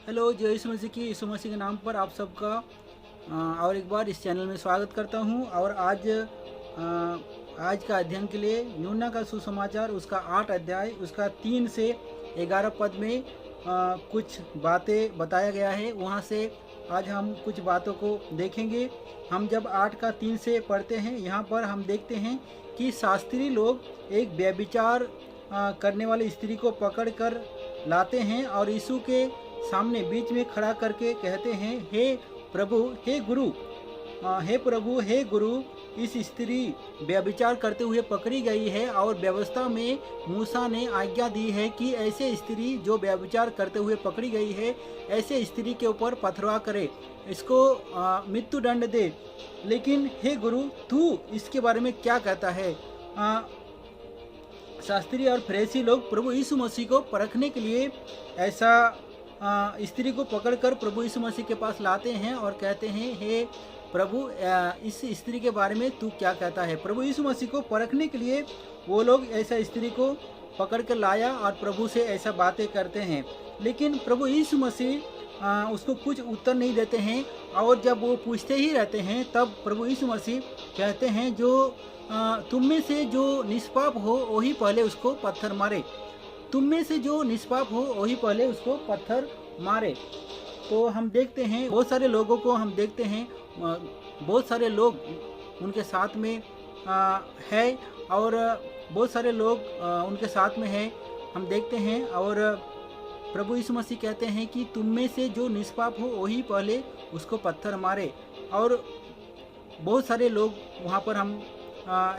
Hello, जय यीशु मसीह की यीशु मसीह के नाम पर आप सबका और एक बार इस चैनल में स्वागत करता हूं। और आज का अध्ययन के लिए यूहन्ना का सुसमाचार उसका 8 अध्याय उसका 3 से 11 पद में कुछ बातें बताया गया है। वहां से आज हम कुछ बातों को देखेंगे। हम जब 8 का 3 से पढ़ते हैं, यहाँ पर हम देखते हैं कि शास्त्री लोग एक व्यभिचार करने वाली स्त्री को पकड़ कर लाते हैं और यीशु के सामने बीच में खड़ा करके कहते हैं, हे प्रभु, हे गुरु, हे प्रभु, हे गुरु, इस स्त्री व्यभिचार करते हुए पकड़ी गई है और व्यवस्था में मूसा ने आज्ञा दी है कि ऐसे स्त्री जो व्यभिचार करते हुए पकड़ी गई है, ऐसे स्त्री के ऊपर पथरवाह करे, इसको मृत्यु दंड दे। लेकिन हे गुरु, तू इसके बारे में क्या कहता है? शास्त्री और फरीसी लोग प्रभु यीशु मसीह को परखने के लिए ऐसा स्त्री को पकड़कर प्रभु यीशु मसीह के पास लाते हैं और कहते हैं, हे प्रभु, इस स्त्री के बारे में तू क्या कहता है? प्रभु यीशु मसीह को परखने के लिए वो लोग ऐसा स्त्री को पकड़ कर लाया और प्रभु से ऐसा बातें करते हैं। लेकिन प्रभु यीशु मसीह उसको कुछ उत्तर नहीं देते हैं। और जब वो पूछते ही रहते हैं, तब प्रभु यीशु मसीह कहते हैं, जो तुम में से जो निष्पाप हो वही पहले उसको पत्थर मारे। तुम में से जो निष्पाप हो वही पहले उसको पत्थर मारे। तो हम देखते हैं बहुत सारे लोगों को हम देखते हैं, बहुत सारे लोग उनके साथ में है और बहुत सारे लोग उनके साथ में है, हम देखते हैं। और प्रभु यीशु मसीह कहते हैं कि तुम में से जो निष्पाप हो वही पहले उसको पत्थर मारे। और बहुत सारे लोग वहाँ पर हम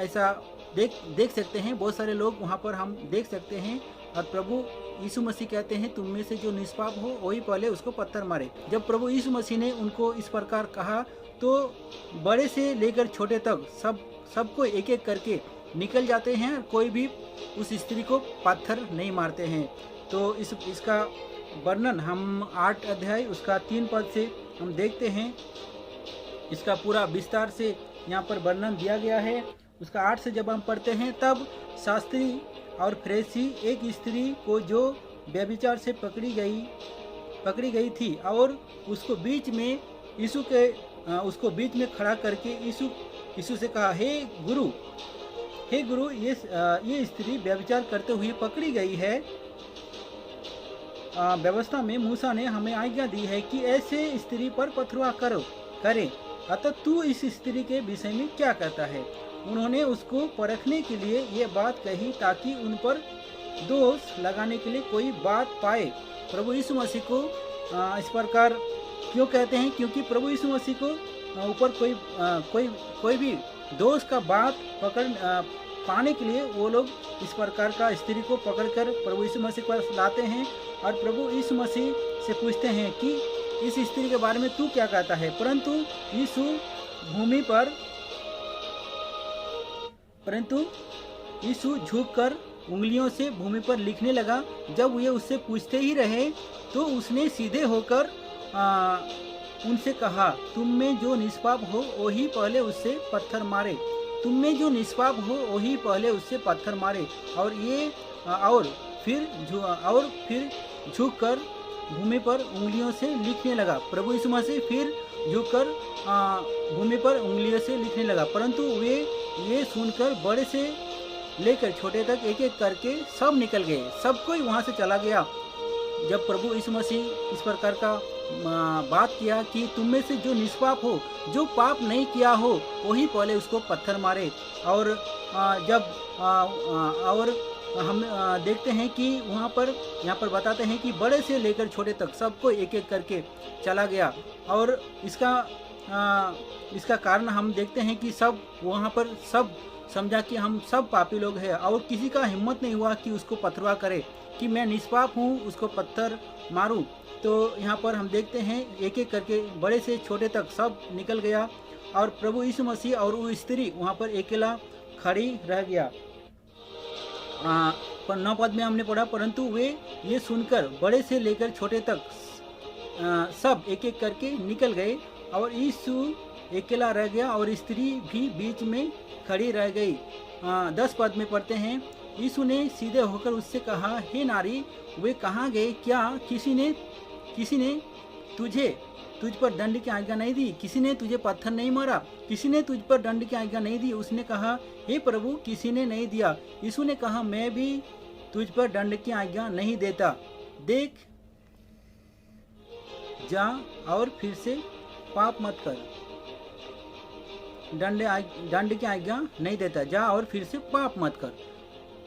ऐसा देख सकते हैं, बहुत सारे लोग वहाँ पर हम देख सकते हैं। और प्रभु यीशु मसीह कहते हैं, तुम में से जो निष्पाप हो वही पहले उसको पत्थर मारे। जब प्रभु यीशु मसीह ने उनको इस प्रकार कहा, तो बड़े से लेकर छोटे तक सबको एक एक करके निकल जाते हैं और कोई भी उस स्त्री को पत्थर नहीं मारते हैं। तो इसका वर्णन हम 8 अध्याय उसका 3 पद से हम देखते हैं। इसका पूरा विस्तार से यहाँ पर वर्णन दिया गया है। उसका 8 से जब हम पढ़ते हैं, तब शास्त्री और फरीसी एक स्त्री को जो व्यभिचार से पकड़ी गई थी और उसको बीच में खड़ा करके यीशु से कहा, हे गुरु, ये स्त्री व्यभिचार करते हुए पकड़ी गई है। व्यवस्था में मूसा ने हमें आज्ञा दी है कि ऐसे स्त्री पर पथरवाह करें। अतः तू इस स्त्री के विषय में क्या कहता है? उन्होंने उसको परखने के लिए ये बात कही ताकि उन पर दोष लगाने के लिए कोई बात पाए। प्रभु यीशु मसीह को इस प्रकार क्यों कहते हैं? क्योंकि प्रभु यीशु मसीह को ऊपर कोई भी दोष का बात पाने के लिए वो लोग इस प्रकार का स्त्री को पकड़कर प्रभु यीशु मसीह के पास लाते हैं और प्रभु यीशु मसीह से पूछते हैं कि इस स्त्री के बारे में तू क्या कहता है? परंतु यीशु झुककर उंगलियों से भूमि पर लिखने लगा। जब वे उससे पूछते ही रहे, तो उसने सीधे होकर उनसे कहा, तुम में जो निष्पाप हो वही पहले उससे पत्थर मारे। तुम में जो निष्पाप हो वही पहले उससे पत्थर मारे। और फिर झुककर भूमि पर उंगलियों से लिखने लगा। प्रभु यीशु मसीह फिर झुककर भूमि पर उंगलियों से लिखने लगा। परंतु वे ये सुनकर बड़े से लेकर छोटे तक एक एक करके सब निकल गए। सब कोई वहाँ से चला गया। जब प्रभु यीशु मसीह इस प्रकार का बात किया कि तुम में से जो निष्पाप हो, जो पाप नहीं किया हो, वही पहले उसको पत्थर मारे। और हम देखते हैं कि यहाँ पर बताते हैं कि बड़े से लेकर छोटे तक सबको एक एक करके चला गया। और इसका कारण हम देखते हैं कि सब वहाँ पर सब समझा कि हम सब पापी लोग हैं और किसी का हिम्मत नहीं हुआ कि उसको पथरवाह करे, कि मैं निष्पाप हूँ, उसको पत्थर मारूं। तो यहाँ पर हम देखते हैं एक एक करके बड़े से छोटे तक सब निकल गया और प्रभु यीशु मसीह और वो स्त्री वहाँ पर अकेला खड़ी रह गया। पर 9 पद में हमने पढ़ा, परंतु वे ये सुनकर बड़े से लेकर छोटे तक सब एक एक करके निकल गए और यीशु अकेला रह गया और स्त्री भी बीच में खड़ी रह गई। 10 पद में पढ़ते हैं, यीशु ने सीधे होकर उससे कहा, हे नारी, वे कहाँ गए? क्या किसी ने किसी ने तुझ पर दंड की आज्ञा नहीं दी, किसी ने तुझे पत्थर नहीं मारा, किसी ने तुझ पर दंड की आज्ञा नहीं दी। उसने कहा, हे प्रभु, किसी ने नहीं दिया। यीशु ने कहा, मैं भी तुझ पर दंड की आज्ञा नहीं देता। देख, जा और फिर से पाप मत कर। दंड की आज्ञा नहीं देता, जा और फिर से पाप मत कर।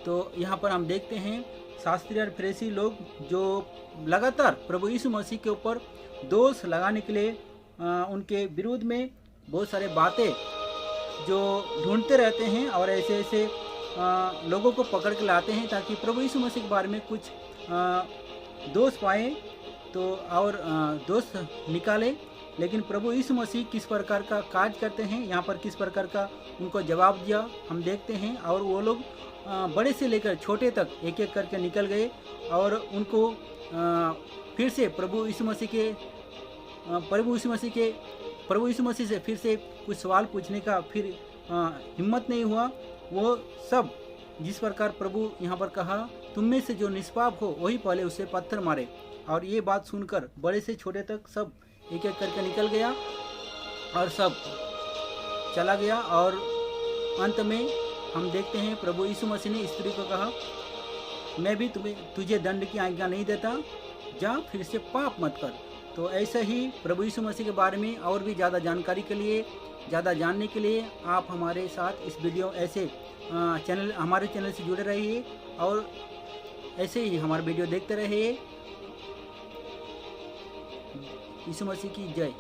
तो यहाँ पर हम देखते हैं शास्त्री और फरीसी लोग जो लगातार प्रभु यीशु मसीह के ऊपर दोष लगाने के लिए उनके विरुद्ध में बहुत सारे बातें जो ढूंढते रहते हैं और ऐसे ऐसे लोगों को पकड़ के लाते हैं ताकि प्रभु यीशु मसीह के बारे में कुछ दोष पाए तो और दोष निकाले। लेकिन प्रभु यीशु मसीह किस प्रकार का कार्य करते हैं, यहाँ पर किस प्रकार का उनको जवाब दिया हम देखते हैं। और वो लोग बड़े से लेकर छोटे तक एक एक करके निकल गए और उनको फिर से प्रभु यीशु मसीह से फिर से कुछ सवाल पूछने का फिर हिम्मत नहीं हुआ। वो सब जिस प्रकार प्रभु यहाँ पर कहा, तुम में से जो निष्पाप हो वही पहले उसे पत्थर मारे। और ये बात सुनकर बड़े से छोटे तक सब एक एक करके निकल गया और सब चला गया। और अंत में हम देखते हैं प्रभु यीशु मसीह ने स्त्री को कहा, मैं भी तुझे दंड की आज्ञा नहीं देता, जा फिर से पाप मत कर। तो ऐसा ही प्रभु यीशु मसीह के बारे में और भी ज़्यादा जानकारी के लिए, ज़्यादा जानने के लिए आप हमारे साथ इस वीडियो ऐसे हमारे चैनल से जुड़े रहिए और ऐसे ही हमारा वीडियो देखते रहिए। यीशु मसीह की जय।